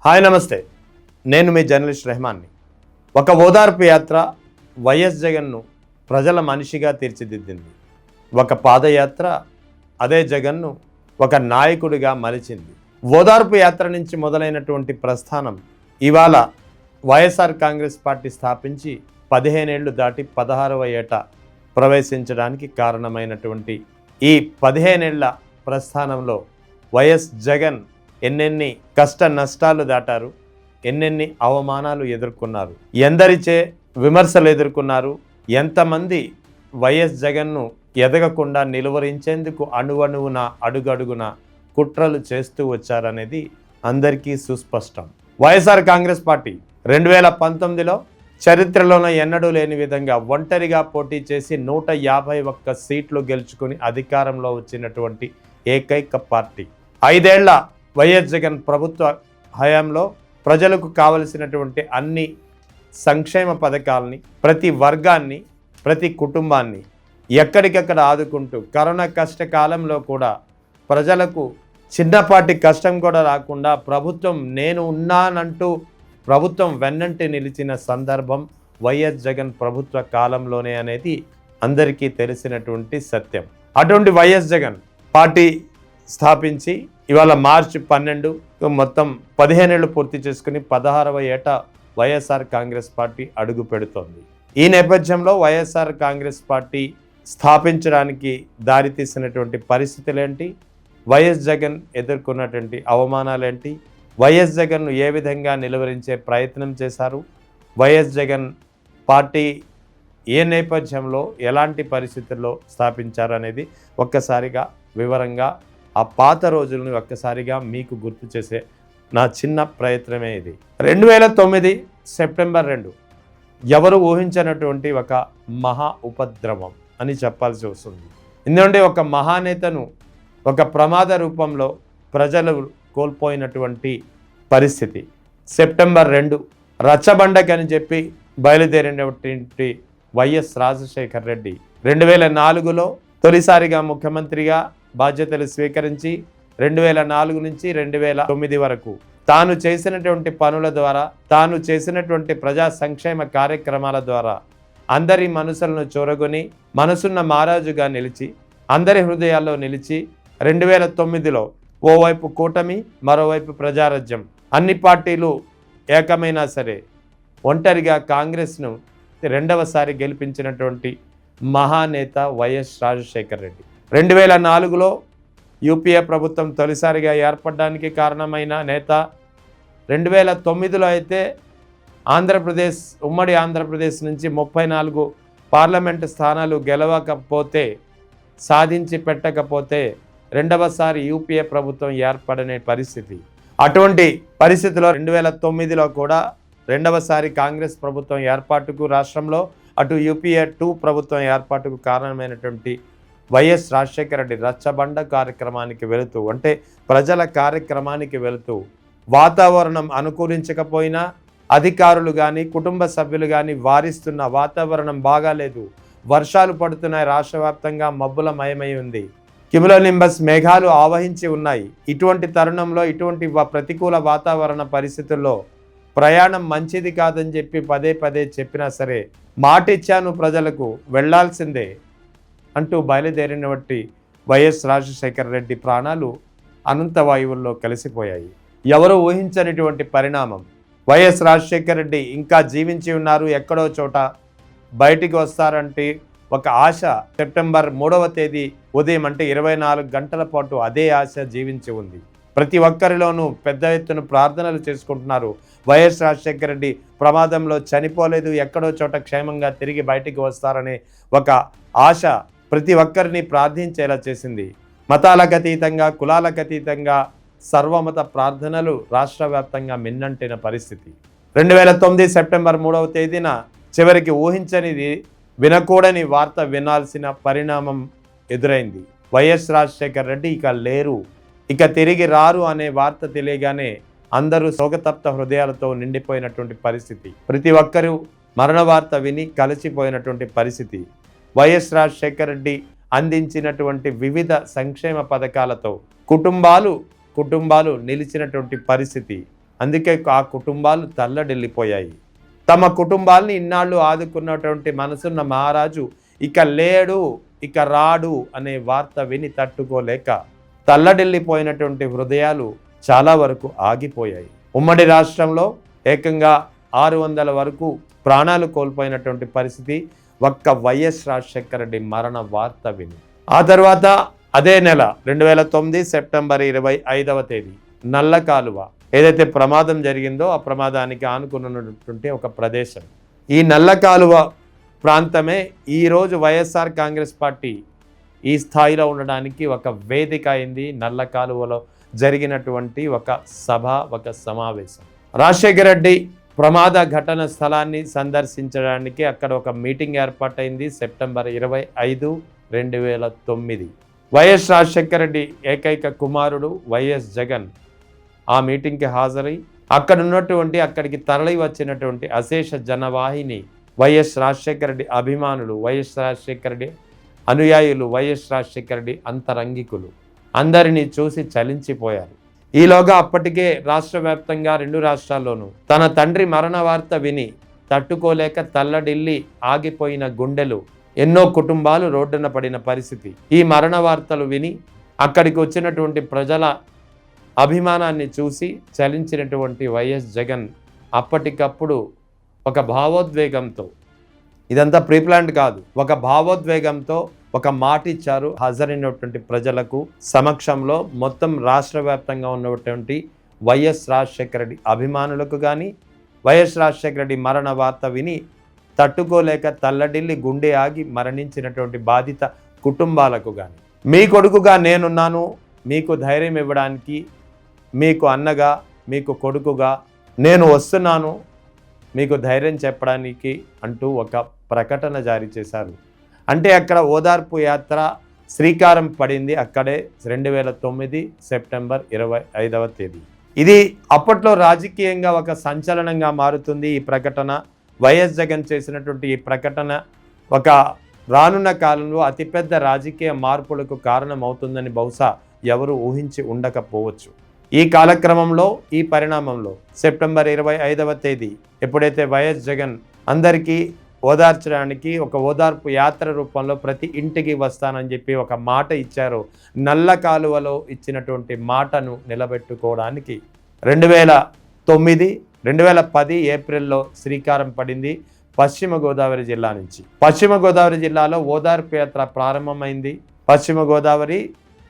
Hi నమస్తే, నేను మీ journalist రెహమాన్ని. ఒక ఓదార్పు యాత్ర వైఎస్ జగన్ను ప్రజల మనిషిగా తీర్చిదిద్దింది. ఒక పాదయాత్ర అదే జగన్ను ఒక నాయకుడిగా మలిచింది. ఓదార్పు యాత్ర నుంచి మొదలైనటువంటి ప్రస్థానం ఇవాళ వైఎస్ఆర్ కాంగ్రెస్ పార్టీ స్థాపించి 15 ఏళ్లు దాటి 16వ ఏట ప్రవేశించడానికి కారణమైనటువంటి ఈ 15 ఏళ్ల ప్రస్థానంలో వైఎస్ జగన్ ఎన్నెన్ని కష్ట నష్టాలు దాటారు, ఎన్నెన్ని అవమానాలు ఎదుర్కొన్నారు, ఎందరిచే విమర్శలు ఎదుర్కొన్నారు, ఎంతమంది వైఎస్ జగన్ను ఎదగకుండా నిలువరించేందుకు అణువణువున అడుగడుగున కుట్రలు చేస్తూ వచ్చారనేది అందరికీ సుస్పష్టం. వైఎస్ఆర్ కాంగ్రెస్ పార్టీ 2019లో చరిత్రలోనే ఎన్నడూ లేని విధంగా ఒంటరిగా పోటీ చేసి 151 సీట్లు గెలుచుకుని అధికారంలో వచ్చినటువంటి ఏకైక పార్టీ. 5 ఏళ్ల వైఎస్ జగన్ ప్రభుత్వ హయాంలో ప్రజలకు కావలసినటువంటి అన్ని సంక్షేమ పథకాలని, ప్రతి వర్గాన్ని, ప్రతి కుటుంబాన్ని ఎక్కడికక్కడ ఆదుకుంటూ కరోనా కష్టకాలంలో కూడా ప్రజలకు చిన్నపాటి కష్టం కూడా రాకుండా ప్రభుత్వం నేను ఉన్నానంటూ ప్రభుత్వం వెన్నంటి నిలిచిన సందర్భం వైఎస్ జగన్ ప్రభుత్వ కాలంలోనే అనేది అందరికీ తెలిసినటువంటి సత్యం. అటువంటి వైఎస్ జగన్ పార్టీ స్థాపించి ఇవాళ మార్చి 12 మొత్తం 15 ఏళ్ళు పూర్తి చేసుకుని 16వ ఏట వైఎస్ఆర్ కాంగ్రెస్ పార్టీ అడుగు పెడుతోంది. ఈ నేపథ్యంలో వైఎస్ఆర్ కాంగ్రెస్ పార్టీ స్థాపించడానికి దారితీసినటువంటి పరిస్థితులేంటి, వైఎస్ జగన్ ఎదుర్కొన్నటువంటి అవమానాలేంటి, వైఎస్ జగన్ను ఏ విధంగా నిలువరించే ప్రయత్నం చేశారు, వైఎస్ జగన్ పార్టీ ఏ నేపథ్యంలో ఎలాంటి పరిస్థితుల్లో స్థాపించారు అనేది ఒక్కసారిగా వివరంగా ఆ పాత రోజులను ఒక్కసారిగా మీకు గుర్తు చేసే నా చిన్న ప్రయత్నమే ఇది. 2009 సెప్టెంబర్ 2 ఎవరు ఊహించినటువంటి ఒక మహా ఉపద్రవం అని చెప్పాల్సి వస్తుంది. ఎందుకంటే ఒక మహానేతను ఒక ప్రమాద రూపంలో ప్రజలు కోల్పోయినటువంటి పరిస్థితి. సెప్టెంబర్ 2 రచ్చబండకని చెప్పి బయలుదేరినటువంటి వైఎస్ రాజశేఖర్ రెడ్డి 2004లో తొలిసారిగా ముఖ్యమంత్రిగా బాధ్యతలు స్వీకరించి 2004 నుంచి 2009 వరకు తాను చేసినటువంటి పనుల ద్వారా, తాను చేసినటువంటి ప్రజా సంక్షేమ కార్యక్రమాల ద్వారా అందరి మనసులను చూరగొని మనసున్న మహారాజుగా నిలిచి అందరి హృదయాల్లో నిలిచి 2009లో ఓవైపు కూటమి, మరోవైపు ప్రజారాజ్యం అన్ని పార్టీలు ఏకమైనా సరే ఒంటరిగా కాంగ్రెస్ను రెండవసారి గెలిపించినటువంటి మహానేత వైఎస్ రాజశేఖర్ రెడ్డి. 2004లో యూపీఏ ప్రభుత్వం తొలిసారిగా ఏర్పడడానికి కారణమైన నేత. 2009లో అయితే ఆంధ్రప్రదేశ్, ఉమ్మడి ఆంధ్రప్రదేశ్ నుంచి 34 పార్లమెంటు స్థానాలు గెలవకపోతే, సాధించి పెట్టకపోతే రెండవసారి యూపీఏ ప్రభుత్వం ఏర్పడనే పరిస్థితి. అటువంటి పరిస్థితిలో 2009లో కూడా రెండవసారి కాంగ్రెస్ ప్రభుత్వం ఏర్పాటుకు రాష్ట్రంలో, అటు యూపీఏ 2 ప్రభుత్వం ఏర్పాటుకు కారణమైనటువంటి వైఎస్ రాజశేఖర రెడ్డి రచ్చబండ కార్యక్రమానికి వెళుతూ, అంటే ప్రజల కార్యక్రమానికి వెళుతూ వాతావరణం అనుకూలించకపోయినా అధికారులు కానీ కుటుంబ సభ్యులు కానీ వారిస్తున్న వాతావరణం బాగాలేదు, వర్షాలు పడుతున్నాయి, రాష్ట్ర వ్యాప్తంగా మబ్బుల మయమై ఉంది, క్యుములోనింబస్ మేఘాలు ఆవహించి ఉన్నాయి. ఇటువంటి తరుణంలో ఇటువంటి ప్రతికూల వాతావరణ పరిస్థితుల్లో ప్రయాణం మంచిది కాదని చెప్పి పదే పదే చెప్పినా సరే మాటిచ్చాను ప్రజలకు వెళ్లాల్సిందే అంటూ బయలుదేరినటువంటి వైఎస్ రాజశేఖర రెడ్డి ప్రాణాలు అనంత వాయువుల్లో కలిసిపోయాయి. ఎవరు ఊహించనిటువంటి పరిణామం. వైఎస్ రాజశేఖర రెడ్డి ఇంకా జీవించి ఉన్నారు, ఎక్కడో చోట బయటికి వస్తారంటే ఒక ఆశ. సెప్టెంబర్ 3వ తేదీ ఉదయం అంటే 24 గంటల పాటు అదే ఆశ జీవించి ఉంది. ప్రతి ఒక్కరిలోనూ పెద్ద ఎత్తున ప్రార్థనలు చేసుకుంటున్నారు. వైఎస్ రాజశేఖర రెడ్డి ప్రమాదంలో చనిపోలేదు, ఎక్కడో చోట క్షేమంగా తిరిగి బయటికి వస్తారనే ఒక ఆశ ప్రతి ఒక్కరిని ప్రార్థించేలా చేసింది. మతాలకు అతీతంగా, కులాలకు అతీతంగా సర్వమత ప్రార్థనలు రాష్ట్ర వ్యాప్తంగా మిన్నంటిన పరిస్థితి. 2009 సెప్టెంబర్ 3వ తేదీన చివరికి ఊహించనిది, వినకూడని వార్త వినాల్సిన పరిణామం ఎదురైంది. వైఎస్ రాజశేఖర రెడ్డి ఇక లేరు, ఇక తిరిగి రారు అనే వార్త తెలియగానే అందరూ శోకతప్త హృదయాలతో నిండిపోయినటువంటి పరిస్థితి. ప్రతి ఒక్కరూ మరణ వార్త విని కలిసిపోయినటువంటి పరిస్థితి. వైఎస్ రాజశేఖర రెడ్డి అందించినటువంటి వివిధ సంక్షేమ పథకాలతో కుటుంబాలు నిలిచినటువంటి పరిస్థితి. అందుకే ఆ కుటుంబాలు తల్లడిల్లిపోయాయి. తమ కుటుంబాలని ఇన్నాళ్ళు ఆదుకున్నటువంటి మనసున్న మహారాజు ఇక లేడు, ఇక రాడు అనే వార్త విని తట్టుకోలేక తల్లడిల్లిపోయినటువంటి హృదయాలు చాలా వరకు ఆగిపోయాయి. ఉమ్మడి రాష్ట్రంలో ఏకంగా 600 వరకు ప్రాణాలు కోల్పోయినటువంటి పరిస్థితి ఒక్క వైఎస్ రాజశేఖర రెడ్డి మరణ వార్త విని. ఆ తర్వాత అదే నెల 2009 సెప్టెంబర్ 25వ తేదీ నల్ల కాలువ ఏదైతే ప్రమాదం జరిగిందో ఆ ప్రమాదానికి ఆనుకున్నటువంటి ఒక ప్రదేశం, ఈ నల్ల కాలువ ప్రాంతమే ఈరోజు వైఎస్ఆర్ కాంగ్రెస్ పార్టీ ఈ స్థాయిలో ఉండడానికి ఒక వేదిక అయింది. నల్ల కాలువలో జరిగినటువంటి ఒక సభ, ఒక సమావేశం. రాజశేఖర రెడ్డి ప్రమాద ఘటన స్థలాన్ని సందర్శించడానికి అక్కడ ఒక మీటింగ్ ఏర్పాటైంది. సెప్టెంబర్ 25, 2009 వైఎస్ రాజశేఖర రెడ్డి ఏకైక కుమారుడు వైఎస్ జగన్ ఆ మీటింగ్కి హాజరై అక్కడికి తరలి వచ్చినటువంటి అశేష జనవాహిని వైఎస్ రాజశేఖర రెడ్డి అభిమానులు, వైఎస్ రాజశేఖర రెడ్డి అనుయాయులు, వైఎస్ రాజశేఖర రెడ్డి అంతరంగికులు అందరినీ చూసి చలించిపోయారు. ఈలోగా అప్పటికే రాష్ట్ర వ్యాప్తంగా 2 రాష్ట్రాల్లోనూ తన తండ్రి మరణ వార్త విని తట్టుకోలేక తల్లడిల్లి ఆగిపోయిన గుండెలు, ఎన్నో కుటుంబాలు రోడ్డున పడిన పరిస్థితి. ఈ మరణ వార్తలు విని అక్కడికి వచ్చినటువంటి ప్రజల అభిమానాన్ని చూసి చలించినటువంటి వైఎస్ జగన్ అప్పటికప్పుడు ఒక భావోద్వేగంతో, ఇదంతా ప్రీప్లాన్డ్ కాదు, ఒక భావోద్వేగంతో ఒక మాట ఇచ్చారు హాజరైనటువంటి ప్రజలకు సమక్షంలో. మొత్తం రాష్ట్ర వ్యాప్తంగా ఉన్నటువంటి వైఎస్ రాజశేఖర రెడ్డి అభిమానులకు కానీ, వైఎస్ రాజశేఖర రెడ్డి మరణ వార్త విని తట్టుకోలేక తల్లడిల్లి గుండె ఆగి మరణించినటువంటి బాధిత కుటుంబాలకు కానీ, మీ కొడుకుగా నేనున్నాను, మీకు ధైర్యం ఇవ్వడానికి, మీకు అన్నగా, మీకు కొడుకుగా నేను వస్తున్నాను, మీకు ధైర్యం చెప్పడానికి అంటూ ఒక ప్రకటన జారీ చేశారు. అంటే అక్కడ ఓదార్పు యాత్ర శ్రీకారం పడింది అక్కడే 2009 సెప్టెంబర్ 25వ తేదీ. ఇది అప్పట్లో రాజకీయంగా ఒక సంచలనంగా మారుతుంది. ఈ ప్రకటన, వైఎస్ జగన్ చేసినటువంటి ఈ ప్రకటన ఒక రానున్న కాలంలో అతిపెద్ద రాజకీయ మార్పులకు కారణమవుతుందని బహుశా ఎవరు ఊహించి ఉండకపోవచ్చు. ఈ కాలక్రమంలో, ఈ పరిణామంలో సెప్టెంబర్ 25వ తేదీ ఎప్పుడైతే వైఎస్ జగన్ అందరికీ ఓదార్చడానికి ఒక ఓదార్పు యాత్ర రూపంలో ప్రతి ఇంటికి వస్తానని చెప్పి ఒక మాట ఇచ్చారో, నల్ల కాలువలో ఇచ్చినటువంటి మాటను నిలబెట్టుకోవడానికి 2010 ఏప్రిల్లో శ్రీకారం పడింది పశ్చిమ గోదావరి జిల్లా నుంచి. పశ్చిమ గోదావరి జిల్లాలో ఓదార్పు యాత్ర ప్రారంభమైంది. పశ్చిమ గోదావరి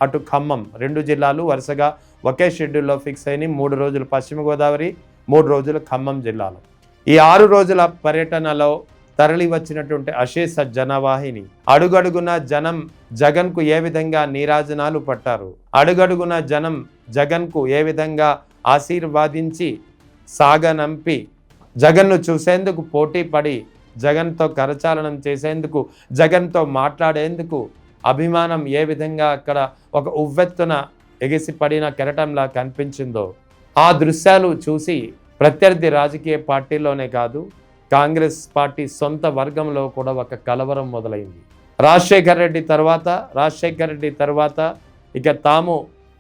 అటు ఖమ్మం 2 జిల్లాలు వరుసగా ఒకే షెడ్యూల్లో ఫిక్స్ అయిన 3 రోజులు పశ్చిమ గోదావరి, 3 రోజులు ఖమ్మం జిల్లాలో. ఈ 6 రోజుల పర్యటనలో తరలి వచ్చినటువంటి అశేష జనవాహిని అడుగడుగున జనం జగన్కు ఏ విధంగా నీరాజనాలు పట్టారు, అడుగడుగున జనం జగన్కు ఏ విధంగా ఆశీర్వాదించి సాగనంపి జగన్ను చూసేందుకు పోటీ పడి జగన్తో కరచాలనం చేసేందుకు, జగన్తో మాట్లాడేందుకు అభిమానం ఏ విధంగా అక్కడ ఒక ఉవ్వెత్తున ఎగిసిపడిన కెరటంలా కనిపించిందో ఆ దృశ్యాలు చూసి ప్రత్యర్థి రాజకీయ పార్టీలోనే కాదు, కాంగ్రెస్ పార్టీ సొంత వర్గంలో కూడా ఒక కలవరం మొదలైంది. రాజశేఖర రెడ్డి తర్వాత ఇక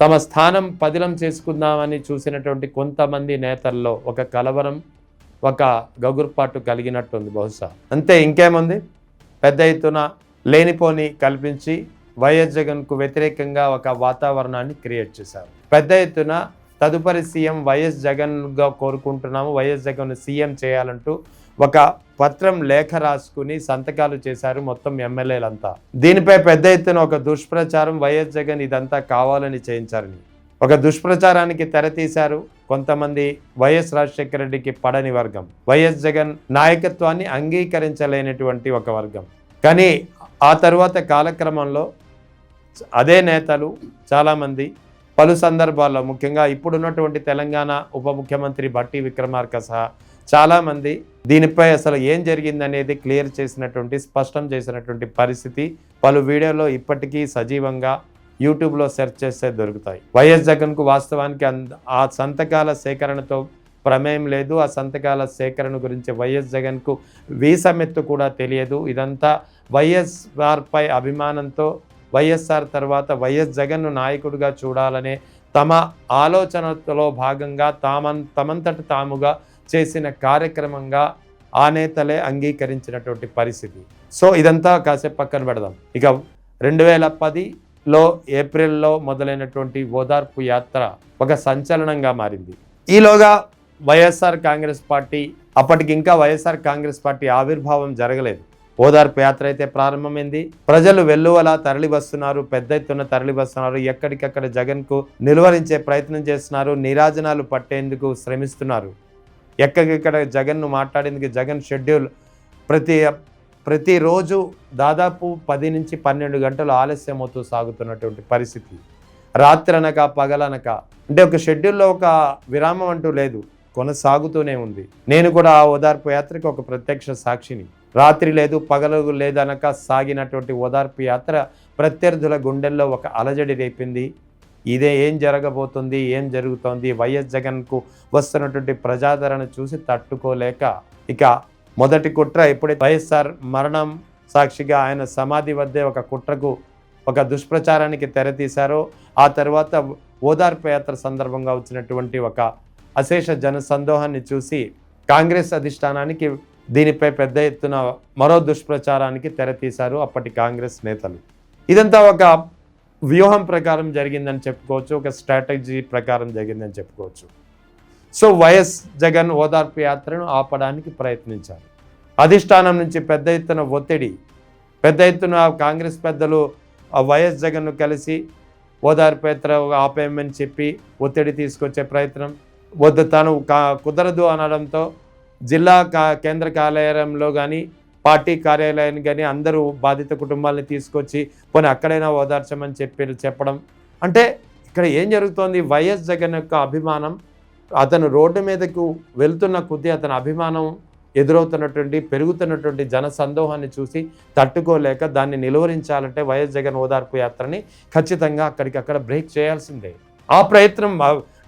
తమ స్థానం పదిలం చేసుకుందామని చూసినటువంటి కొంతమంది నేతల్లో ఒక కలవరం, ఒక గగుర్పాటు కలిగినట్టుంది బహుశా. అంతే, ఇంకేముంది? పెద్ద ఎత్తున లేనిపోని కల్పించి వైఎస్ జగన్కు వ్యతిరేకంగా ఒక వాతావరణాన్ని క్రియేట్ చేశారు. పెద్ద ఎత్తున తదుపరి సీఎం వైఎస్ జగన్గా కోరుకుంటున్నాము, వైఎస్ జగన్ సీఎం చేయాలంటూ ఒక పత్రం, లేఖ రాసుకుని సంతకాలు చేశారు మొత్తం ఎమ్మెల్యేలంతా. దీనిపై పెద్ద ఎత్తున ఒక దుష్ప్రచారం, వైఎస్ జగన్ ఇదంతా కావాలని చేయించారని ఒక దుష్ప్రచారానికి తెరతీశారు కొంతమంది వైఎస్ రాజశేఖర రెడ్డికి పడని వర్గం, వైఎస్ జగన్ నాయకత్వాన్ని అంగీకరించలేనటువంటి ఒక వర్గం. కానీ ఆ తర్వాత కాలక్రమంలో అదే నేతలు చాలామంది పలు సందర్భాల్లో, ముఖ్యంగా ఇప్పుడున్నటువంటి తెలంగాణ ఉప ముఖ్యమంత్రి బట్టి విక్రమార్క సహా చాలామంది దీనిపై అసలు ఏం జరిగిందనేది క్లియర్ చేసినటువంటి, స్పష్టం చేసినటువంటి పరిస్థితి పలు వీడియోలో ఇప్పటికీ సజీవంగా యూట్యూబ్లో సెర్చ్ చేస్తే దొరుకుతాయి. వైఎస్ జగన్కు వాస్తవానికి ఆ సంతకాల సేకరణతో ప్రమేయం లేదు. ఆ సంతకాల సేకరణ గురించి వైఎస్ జగన్కు వీసమెత్తు కూడా తెలియదు. ఇదంతా వైఎస్ఆర్పై అభిమానంతో, వైఎస్ఆర్ తర్వాత వైఎస్ జగన్ను నాయకుడిగా చూడాలనే తమ ఆలోచనలో భాగంగా తమంతట తాముగా చేసిన కార్యక్రమంగా ఆ నేతలే అంగీకరించినటువంటి పరిస్థితి. సో ఇదంతా కాసేపు పక్కన పెడదాం. ఇక 2010లో ఏప్రిల్లో మొదలైనటువంటి ఓదార్పు యాత్ర ఒక సంచలనంగా మారింది. ఈలోగా వైఎస్ఆర్ కాంగ్రెస్ పార్టీ, అప్పటికి ఇంకా వైఎస్ఆర్ కాంగ్రెస్ పార్టీ ఆవిర్భావం జరగలేదు. ఓదార్పు యాత్ర అయితే ప్రారంభమైంది. ప్రజలు వెల్లువలా తరలి వస్తున్నారు, పెద్ద ఎత్తున తరలి వస్తున్నారు. ఎక్కడికక్కడ జగన్కు నిలువరించే ప్రయత్నం చేస్తున్నారు, నీరాజనాలు పట్టేందుకు శ్రమిస్తున్నారు. ఎక్కడికక్కడ జగన్ను మాట్లాడేందుకు జగన్ షెడ్యూల్ ప్రతిరోజు దాదాపు 10 నుంచి 12 గంటలు ఆలస్యం అవుతూ సాగుతున్నటువంటి పరిస్థితి. రాత్రనక పగలనక అంటే ఒక షెడ్యూల్లో ఒక విరామం అంటూ లేదు, కొనసాగుతూనే ఉంది. నేను కూడా ఆ ఓదార్పు యాత్రకు ఒక ప్రత్యక్ష సాక్షిని. రాత్రి లేదు పగలు లేదనక సాగినటువంటి ఓదార్పు యాత్ర ప్రత్యర్థుల గుండెల్లో ఒక అలజడి రేపింది. ఇదే ఏం జరగబోతుంది, ఏం జరుగుతోంది, వైఎస్ జగన్కు వస్తున్నటువంటి ప్రజాదరణ చూసి తట్టుకోలేక ఇక మొదటి కుట్ర ఎప్పుడైతే వైఎస్ఆర్ మరణం సాక్షిగా ఆయన సమాధి వద్దే ఒక కుట్రకు, ఒక దుష్ప్రచారానికి తెరతీశారో, ఆ తర్వాత ఓదార్పు యాత్ర సందర్భంగా వచ్చినటువంటి ఒక అశేష జన సందోహాన్ని చూసి కాంగ్రెస్ అధిష్టానానికి దీనిపై పెద్ద ఎత్తున మరో దుష్ప్రచారానికి తెరతీశారు అప్పటి కాంగ్రెస్ నేతలు. ఇదంతా ఒక వ్యూహం ప్రకారం జరిగిందని చెప్పుకోవచ్చు, ఒక స్ట్రాటజీ ప్రకారం జరిగిందని చెప్పుకోవచ్చు. సో వైఎస్ జగన్ ఓదార్పు యాత్రను ఆపడానికి ప్రయత్నించారు. అధిష్టానం నుంచి పెద్ద ఎత్తున ఒత్తిడి, పెద్ద ఎత్తున కాంగ్రెస్ పెద్దలు వైఎస్ జగన్ను కలిసి ఓదార్పు యాత్ర ఆపేయమని చెప్పి ఒత్తిడి తీసుకొచ్చే ప్రయత్నం, తాను కుదరదు అనడంతో జిల్లా కేంద్ర కార్యాలయంలో కానీ పార్టీ కార్యాలయాన్ని కానీ అందరూ బాధిత కుటుంబాలని తీసుకొచ్చి పోనీ అక్కడైనా ఓదార్చమని చెప్పడం. అంటే ఇక్కడ ఏం జరుగుతోంది, వైఎస్ జగన్ యొక్క అభిమానం, అతను రోడ్డు మీదకు వెళ్తున్న కొద్దీ అతని అభిమానం ఎదురవుతున్నటువంటి పెరుగుతున్నటువంటి జన సందోహాన్ని చూసి తట్టుకోలేక దాన్ని నిలువరించాలంటే వైఎస్ జగన్ ఓదార్పు యాత్రని ఖచ్చితంగా అక్కడికక్కడ బ్రేక్ చేయాల్సిందే. ఆ ప్రయత్నం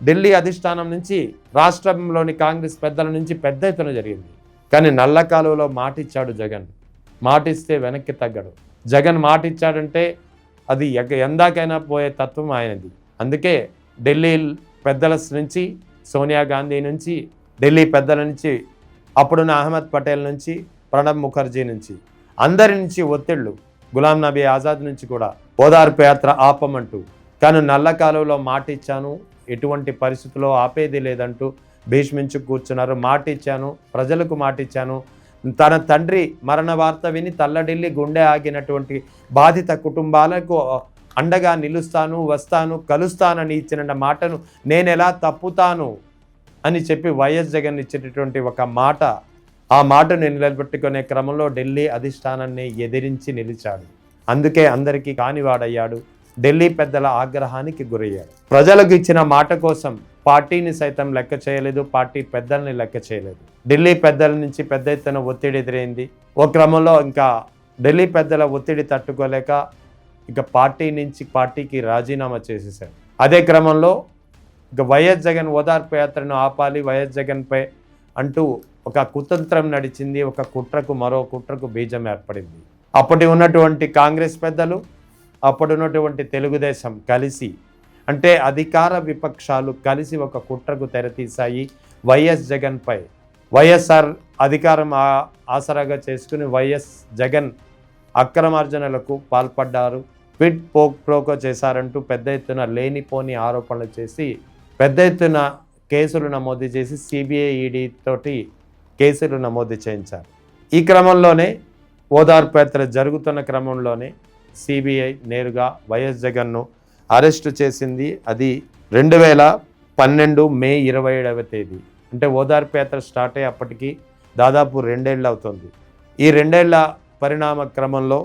ఢిల్లీ అధిష్టానం నుంచి, రాష్ట్రంలోని కాంగ్రెస్ పెద్దల నుంచి పెద్ద ఎత్తున జరిగింది. కానీ నల్ల కాలువలో మాటిచ్చాడు జగన్. మాటిస్తే వెనక్కి తగ్గడు. జగన్ మాటిచ్చాడంటే అది ఎందాకైనా పోయే తత్వం ఆయనది. అందుకే ఢిల్లీ పెద్దల నుంచి, సోనియా గాంధీ నుంచి, ఢిల్లీ పెద్దల నుంచి, అప్పుడున్న అహ్మద్ పటేల్ నుంచి, ప్రణబ్ ముఖర్జీ నుంచి, అందరి నుంచి ఒత్తిళ్లు, గులాం నబీ ఆజాద్ నుంచి కూడా ఓదార్పు యాత్ర ఆపమంటూ, కానీ నల్ల కాలువలో మాటిచ్చాను, ఎటువంటి పరిస్థితుల్లో ఆపేది లేదంటూ భీష్మించు కూర్చున్నారు. మాటిచ్చాను, ప్రజలకు మాటిచ్చాను, తన తండ్రి మరణ వార్త విని తల్లడిల్లి గుండె ఆగినటువంటి బాధిత కుటుంబాలకు అండగా నిలుస్తాను, వస్తాను, కలుస్తానని ఇచ్చిన మాటను నేను ఎలా తప్పుతాను అని చెప్పి వైఎస్ జగన్ ఇచ్చేటటువంటి ఒక మాట, ఆ మాటను నిలబెట్టుకునే క్రమంలో ఢిల్లీ అధిష్టానాన్ని ఎదిరించి నిలిచాడు. అందుకే అందరికీ కానివాడయ్యాడు. ఢిల్లీ పెద్దల ఆగ్రహానికి గురయ్యాడు. ప్రజలకు ఇచ్చిన మాట కోసం పార్టీని సైతం లెక్క చేయలేదు, పార్టీ పెద్దల్ని లెక్క చేయలేదు. ఢిల్లీ పెద్దల నుంచి పెద్ద ఎత్తున ఒత్తిడి ఎదురైంది. ఓ క్రమంలో ఇంకా ఢిల్లీ పెద్దల ఒత్తిడి తట్టుకోలేక ఇక పార్టీ నుంచి పార్టీకి రాజీనామా చేసేశాడు. అదే క్రమంలో ఇక వైఎస్ జగన్ ఓదార్పు యాత్రను ఆపాలి వైఎస్ జగన్పై అంటూ ఒక కుతంత్రం నడిచింది. ఒక కుట్రకు మరో కుట్రకు బీజం ఏర్పడింది. అప్పటి ఉన్నటువంటి కాంగ్రెస్ పెద్దలు, అప్పుడున్నటువంటి తెలుగుదేశం కలిసి, అంటే అధికార విపక్షాలు కలిసి ఒక కుట్రకు తెరతీశాయి వైఎస్ జగన్పై. వైఎస్ఆర్ అధికారం ఆసరాగా చేసుకుని వైఎస్ జగన్ అక్రమార్జనలకు పాల్పడ్డారు, క్విడ్ ప్రోకో చేశారంటూ పెద్ద ఎత్తున లేనిపోని ఆరోపణలు చేసి పెద్ద ఎత్తున కేసులు నమోదు చేసి సిబిఐ ఈడీ తోటి కేసులు నమోదు చేయించారు. ఈ క్రమంలోనే ఓదార్పు యాత్ర జరుగుతున్న క్రమంలోనే సిబిఐ నేరుగా వైఎస్ జగన్ను అరెస్టు చేసింది. అది 2012 మే 27వ తేదీ. అంటే ఓదార్పు యాత్ర స్టార్ట్ అయ్యి అప్పటికి దాదాపు 2 ఏళ్ళు అవుతుంది. ఈ 2 ఏళ్ల పరిణామ క్రమంలో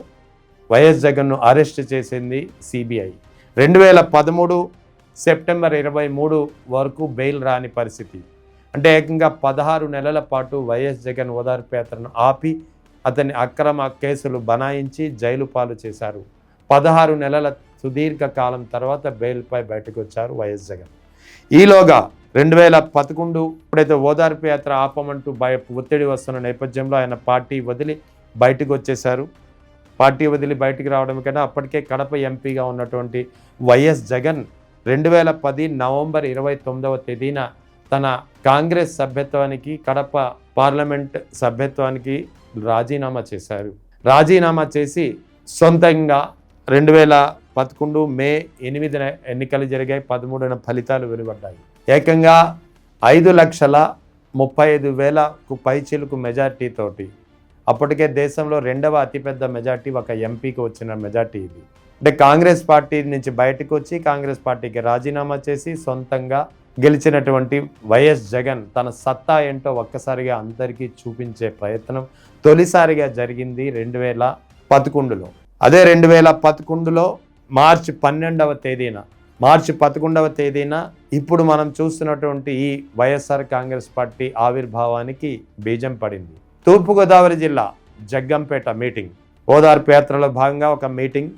వైఎస్ జగన్ను అరెస్ట్ చేసింది సిబిఐ. 2013 సెప్టెంబర్ 23 వరకు బెయిల్ రాని పరిస్థితి. అంటే ఏకంగా 16 నెలల పాటు వైఎస్ జగన్ ఓదార్పు యాత్రను ఆపి అతని అక్రమ కేసులు బనాయించి జైలు పాలు చేశారు. 16 నెలల సుదీర్ఘ కాలం తర్వాత బెయిల్పై బయటకు వచ్చారు వైఎస్ జగన్. ఈలోగా 2011 ఇప్పుడైతే ఓదార్పు యాత్ర ఆపమంటూ ఒత్తిడి వస్తున్న నేపథ్యంలో ఆయన పార్టీ వదిలి బయటకు వచ్చేశారు. పార్టీ వదిలి బయటికి రావడం కన్నా అప్పటికే కడప ఎంపీగా ఉన్నటువంటి వైఎస్ జగన్ 2010 నవంబర్ 29వ తేదీన తన కాంగ్రెస్ సభ్యత్వానికి, కడప పార్లమెంట్ సభ్యత్వానికి రాజీనామా చేశారు. రాజీనామా చేసి సొంతంగా 2011 మే 8న ఎన్నికలు జరిగాయి. 13న ఫలితాలు వెలువడ్డాయి. ఏకంగా 5,35,000కు పైచిలుకు మెజార్టీతోటి, అప్పటికే దేశంలో రెండవ అతిపెద్ద మెజార్టీ ఒక ఎంపీకి వచ్చిన మెజార్టీ ఇది. అంటే కాంగ్రెస్ పార్టీ నుంచి బయటకు వచ్చి కాంగ్రెస్ పార్టీకి రాజీనామా చేసి సొంతంగా గెలిచినటువంటి వైఎస్ జగన్ తన సత్తా ఏంటో ఒక్కసారిగా అందరికీ చూపించే ప్రయత్నం తొలిసారిగా జరిగింది 2011లో. అదే 2011లో మార్చి 11వ తేదీన ఇప్పుడు మనం చూస్తున్నటువంటి ఈ వైఎస్ఆర్ కాంగ్రెస్ పార్టీ ఆవిర్భావానికి బీజం పడింది. తూర్పుగోదావరి జిల్లా జగ్గంపేట మీటింగ్, ఓదార్పు యాత్రలో భాగంగా ఒక మీటింగ్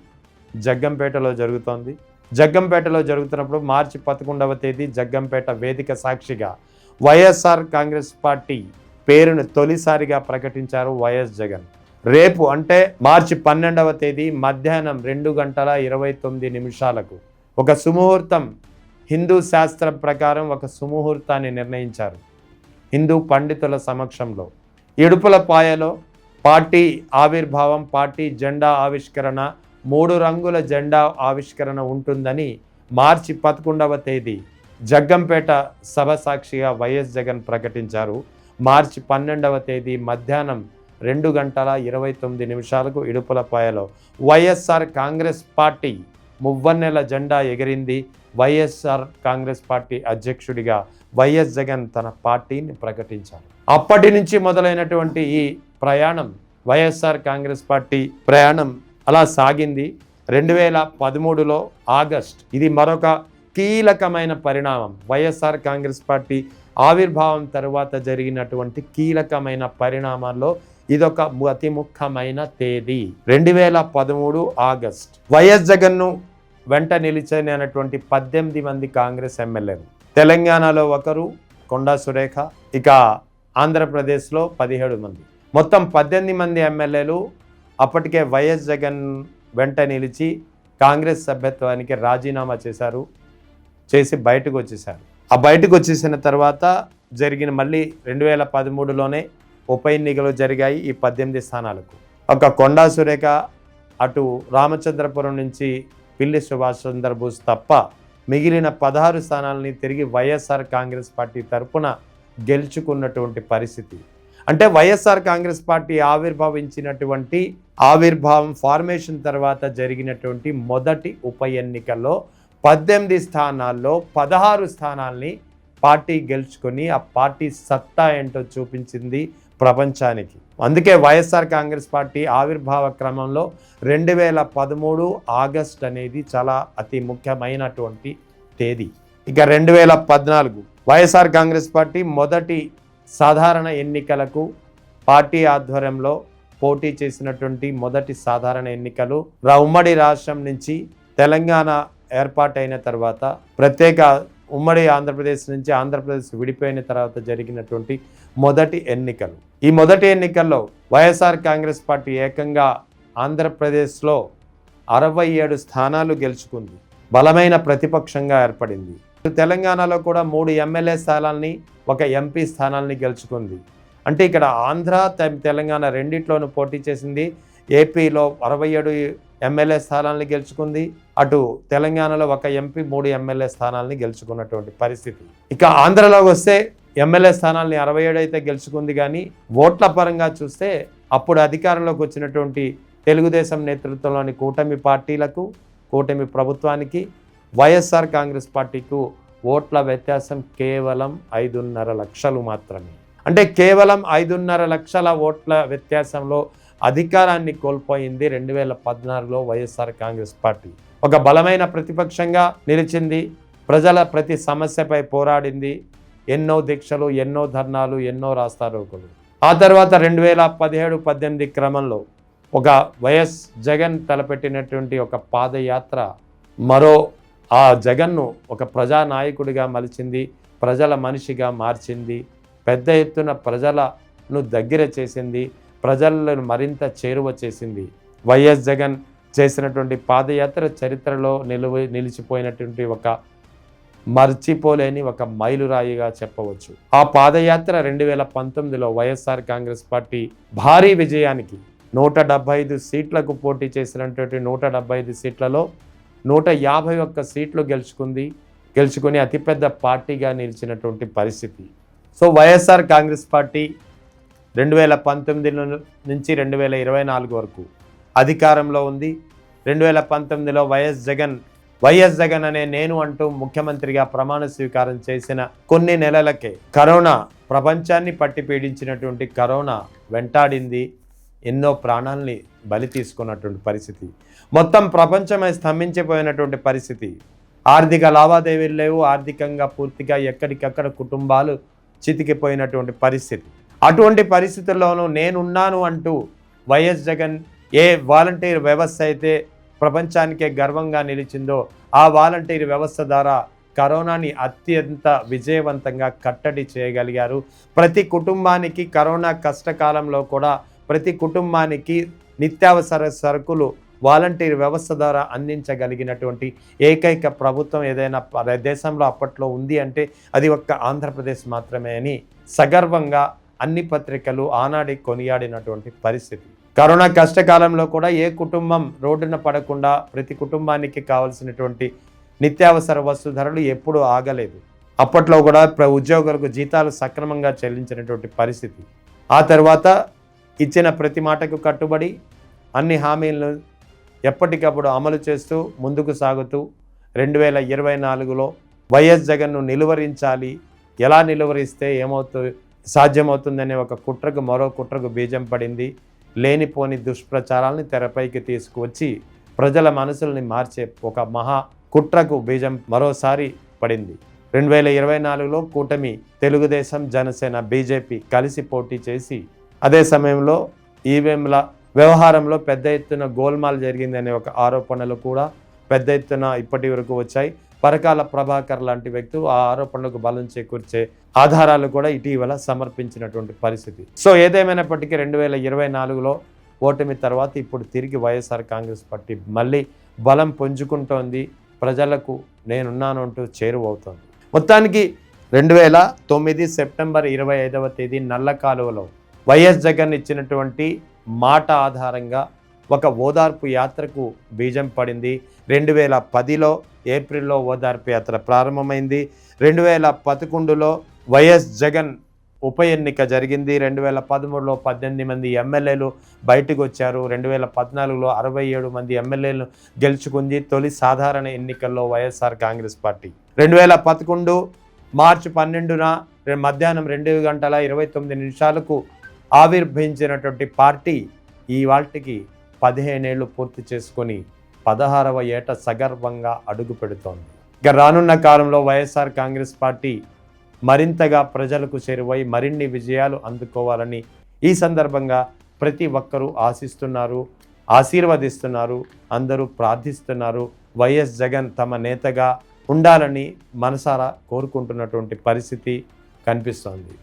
జగ్గంపేటలో జరుగుతోంది. జగ్గంపేటలో జరుగుతున్నప్పుడు మార్చి 11వ తేదీ జగ్గంపేట వేదిక సాక్షిగా వైఎస్ఆర్ కాంగ్రెస్ పార్టీ పేరును తొలిసారిగా ప్రకటించారు వైఎస్ జగన్. రేపు అంటే మార్చి 12వ తేదీ మధ్యాహ్నం 2:29 ఒక సుముహూర్తం, హిందూ శాస్త్రం ప్రకారం ఒక సుముహూర్తాన్ని నిర్ణయించారు హిందూ పండితుల సమక్షంలో. ఇడుపులపాయలో పార్టీ ఆవిర్భావం, పార్టీ జెండా ఆవిష్కరణ, 3 రంగుల జెండా ఆవిష్కరణ ఉంటుందని మార్చి 11వ తేదీ జగ్గంపేట సభ సాక్షిగా వైఎస్ జగన్ ప్రకటించారు. మార్చి 12వ తేదీ మధ్యాహ్నం 2:29 ఇడుపులపాయలో వైఎస్ఆర్ కాంగ్రెస్ పార్టీ మువ్వన్నెల జెండా ఎగిరింది. వైఎస్ఆర్ కాంగ్రెస్ పార్టీ అధ్యక్షుడిగా వైఎస్ జగన్ తన పార్టీని ప్రకటించారు. అప్పటి నుంచి మొదలైనటువంటి ఈ ప్రయాణం, వైఎస్ఆర్ కాంగ్రెస్ పార్టీ ప్రయాణం అలా సాగింది. 2013లో ఆగస్ట్, ఇది మరొక కీలకమైన పరిణామం. వైఎస్ఆర్ కాంగ్రెస్ పార్టీ ఆవిర్భావం తరువాత జరిగినటువంటి కీలకమైన పరిణామాల్లో ఇదొక అతి ముఖ్యమైన తేదీ. 2013 ఆగస్ట్, వైఎస్ జగన్ను వెంట నిలిచినటువంటి 18 మంది కాంగ్రెస్ ఎమ్మెల్యేలు, తెలంగాణలో ఒకరు కొండా సురేఖ, ఇక ఆంధ్రప్రదేశ్లో 17 మంది, మొత్తం 18 మంది ఎమ్మెల్యేలు అప్పటికే వైఎస్ జగన్ వెంట నిలిచి కాంగ్రెస్ సభ్యత్వానికి రాజీనామా చేసి బయటకు వచ్చేశారు. ఆ బయటకు వచ్చేసిన తర్వాత జరిగిన మళ్ళీ 2013లోనే ఉప ఎన్నికలు జరిగాయి ఈ 18 స్థానాలకు. ఒక కొండా సురేఖ, అటు రామచంద్రపురం నుంచి పిల్లి సుభాష్ చంద్రబోస్ తప్ప మిగిలిన 16 స్థానాలని తిరిగి వైఎస్ఆర్ కాంగ్రెస్ పార్టీ తరఫున గెలుచుకున్నటువంటి పరిస్థితి. అంటే వైఎస్ఆర్ కాంగ్రెస్ పార్టీ ఆవిర్భావం ఫార్మేషన్ తర్వాత జరిగినటువంటి మొదటి ఉప ఎన్నికల్లో 18 స్థానాల్లో 16 స్థానాల్ని పార్టీ గెలుచుకొని ఆ పార్టీ సత్తా ఏంటో చూపించింది ప్రపంచానికి. అందుకే వైఎస్ఆర్ కాంగ్రెస్ పార్టీ ఆవిర్భావ క్రమంలో 2013 ఆగస్ట్ అనేది చాలా అతి ముఖ్యమైనటువంటి తేదీ. ఇక 2014 వైఎస్ఆర్ కాంగ్రెస్ పార్టీ మొదటి సాధారణ ఎన్నికలకు పార్టీ ఆధ్వర్యంలో పోటీ చేసినటువంటి మొదటి సాధారణ ఎన్నికలు ఉమ్మడి రాష్ట్రం నుంచి తెలంగాణ ఏర్పాటైన తర్వాత, ప్రత్యేక ఉమ్మడి ఆంధ్రప్రదేశ్ నుంచి ఆంధ్రప్రదేశ్ విడిపోయిన తర్వాత జరిగినటువంటి మొదటి ఎన్నికలు. ఈ మొదటి ఎన్నికల్లో వైఎస్ఆర్ కాంగ్రెస్ పార్టీ ఏకంగా ఆంధ్రప్రదేశ్లో 67 స్థానాలు గెలుచుకుంది, బలమైన ప్రతిపక్షంగా ఏర్పడింది. తెలంగాణలో కూడా 3 ఎమ్మెల్యే స్థానాల్ని, 1 ఎంపీ స్థానాల్ని గెలుచుకుంది. అంటే ఇక్కడ ఆంధ్ర తెలంగాణ రెండిట్లోనూ పోటీ చేసింది. ఏపీలో 67 ఎమ్మెల్యే స్థానాల్ని గెలుచుకుంది, అటు తెలంగాణలో 1 ఎంపీ 3 ఎమ్మెల్యే స్థానాల్ని గెలుచుకున్నటువంటి పరిస్థితి. ఇక ఆంధ్రలోకి వస్తే ఎమ్మెల్యే స్థానాల్ని 67 అయితే గెలుచుకుంది, కానీ ఓట్ల పరంగా చూస్తే అప్పుడు అధికారంలోకి వచ్చినటువంటి తెలుగుదేశం నేతృత్వంలోని కూటమి పార్టీలకు, కూటమి ప్రభుత్వానికి, వైఎస్ఆర్ కాంగ్రెస్ పార్టీకు ఓట్ల వ్యత్యాసం కేవలం 5.5 లక్షలు మాత్రమే. అంటే కేవలం 5.5 లక్షల ఓట్ల వ్యత్యాసంలో అధికారాన్ని కోల్పోయింది 2014లో వైఎస్ఆర్ కాంగ్రెస్ పార్టీ. ఒక బలమైన ప్రతిపక్షంగా నిలిచింది, ప్రజల ప్రతి సమస్యపై పోరాడింది, ఎన్నో దీక్షలు, ఎన్నో ధర్నాలు, ఎన్నో రాస్తారోకోలు. ఆ తర్వాత 2017-18 క్రమంలో ఒక వైఎస్ జగన్ తలపెట్టినటువంటి ఒక పాదయాత్ర ఆ జగన్ను ఒక ప్రజానాయకుడిగా మలిచింది, ప్రజల మనిషిగా మార్చింది, పెద్ద ఎత్తున ప్రజలను దగ్గర చేసింది, ప్రజలను మరింత చేరువ చేసింది. వైఎస్ జగన్ చేసినటువంటి పాదయాత్ర చరిత్రలో నిలిచిపోయినటువంటి ఒక మర్చిపోలేని ఒక మైలురాయిగా చెప్పవచ్చు. ఆ పాదయాత్ర 2019లో వైఎస్ఆర్ కాంగ్రెస్ పార్టీ భారీ విజయానికి 175 సీట్లకు పోటీ చేసినటువంటి 175 సీట్లలో 151 సీట్లు గెలుచుకొని అతిపెద్ద పార్టీగా నిలిచినటువంటి పరిస్థితి. సో వైఎస్ఆర్ కాంగ్రెస్ పార్టీ 2019 నుంచి 2024 వరకు అధికారంలో ఉంది. 2019లో వైఎస్ జగన్ అనే నేను అంటూ ముఖ్యమంత్రిగా ప్రమాణ స్వీకారం చేసిన కొన్ని నెలలకే కరోనా ప్రపంచాన్ని పట్టి పీడించినటువంటి కరోనా వెంటాడింది. ఎన్నో ప్రాణాలని బలి తీసుకున్నటువంటి పరిస్థితి, మొత్తం ప్రపంచమే స్తంభించిపోయినటువంటి పరిస్థితి. ఆర్థిక లావాదేవీలు లేవు, ఆర్థికంగా పూర్తిగా ఎక్కడికక్కడ కుటుంబాలు చితికిపోయినటువంటి పరిస్థితి. అటువంటి పరిస్థితుల్లోనూ నేనున్నాను అంటూ వైఎస్ జగన్ ఏ వాలంటీర్ వ్యవస్థ అయితే ప్రపంచానికే గర్వంగా నిలిచిందో ఆ వాలంటీర్ వ్యవస్థ ద్వారా కరోనాని అత్యంత విజయవంతంగా కట్టడి చేయగలిగారు. ప్రతి కుటుంబానికి కరోనా కష్టకాలంలో కూడా ప్రతి కుటుంబానికి నిత్యావసర సరుకులు వాలంటీర్ వ్యవస్థ ద్వారా అందించగలిగినటువంటి ఏకైక ప్రభుత్వం ఏదైనా దేశంలో అప్పట్లో ఉంది అంటే అది ఒక్క ఆంధ్రప్రదేశ్ మాత్రమే అని సగర్వంగా అన్ని పత్రికలు ఆనాడే కొనియాడినటువంటి పరిస్థితి. కరోనా కష్టకాలంలో కూడా ఏ కుటుంబం రోడ్డున పడకుండా ప్రతి కుటుంబానికి కావాల్సినటువంటి నిత్యావసర వస్తు ధరలు ఎప్పుడూ ఆగలేదు. అప్పట్లో కూడా ఉద్యోగులకు జీతాలు సక్రమంగా చెల్లించినటువంటి పరిస్థితి. ఆ తర్వాత ఇచ్చిన ప్రతి మాటకు కట్టుబడి అన్ని హామీలను ఎప్పటికప్పుడు అమలు చేస్తూ ముందుకు సాగుతూ 2024లో వైఎస్ జగన్ను నిలువరించాలి, ఎలా నిలువరిస్తే సాధ్యమవుతుందనే ఒక కుట్రకు మరో కుట్రకు బీజం పడింది. లేనిపోని దుష్ప్రచారాలని తెరపైకి తీసుకువచ్చి ప్రజల మనసుల్ని మార్చే ఒక మహా కుట్రకు బీజం మరోసారి పడింది. 2024లో కూటమి తెలుగుదేశం, జనసేన, బీజేపీ కలిసి పోటీ చేసి అదే సమయంలో ఈవీఎంల వ్యవహారంలో పెద్ద ఎత్తున గోల్మాల్ జరిగిందనే ఒక ఆరోపణలు కూడా పెద్ద ఎత్తున ఇప్పటి వరకు వచ్చాయి. పరకాల ప్రభాకర్ లాంటి వ్యక్తులు ఆ ఆరోపణలకు బలం చేకూర్చే ఆధారాలు కూడా ఇటీవల సమర్పించినటువంటి పరిస్థితి. సో ఏదేమైనప్పటికీ 2024లో ఓటమి తర్వాత ఇప్పుడు తిరిగి వైఎస్ఆర్ కాంగ్రెస్ పార్టీ మళ్ళీ బలం పుంజుకుంటోంది, ప్రజలకు నేనున్నాను అంటూ చేరువవుతోంది. మొత్తానికి 2009 సెప్టెంబర్ 25వ తేదీ నల్ల కాలువలో వైఎస్ జగన్ ఇచ్చినటువంటి మాట ఆధారంగా ఒక ఓదార్పు యాత్రకు బీజం పడింది. 2010లో ఏప్రిల్లో ఓదార్పు యాత్ర ప్రారంభమైంది. 2011లో వైఎస్ జగన్ ఉప ఎన్నిక జరిగింది. 2013లో 18 మంది ఎమ్మెల్యేలు బయటకు వచ్చారు. 2014లో 67 మంది ఎమ్మెల్యేలను గెలుచుకుంది. తొలి సాధారణ ఎన్నికల్లో వైఎస్ఆర్ కాంగ్రెస్ పార్టీ 2011 మార్చి 12న మధ్యాహ్నం 2:29 ఆవిర్భవించినటువంటి పార్టీ ఇవాల్టికి 15 ఏళ్ళు పూర్తి చేసుకొని 16వ ఏట సగర్వంగా అడుగు పెడుతోంది. ఇక రానున్న కాలంలో వైఎస్ఆర్ కాంగ్రెస్ పార్టీ మరింతగా ప్రజలకు చేరువై మరిన్ని విజయాలు అందుకోవాలని ఈ సందర్భంగా ప్రతి ఒక్కరూ ఆశిస్తున్నారు, ఆశీర్వదిస్తున్నారు, అందరూ ప్రార్థిస్తున్నారు. వైఎస్ జగన్ తమ నేతగా ఉండాలని మనసారా కోరుకుంటున్నటువంటి పరిస్థితి కనిపిస్తోంది.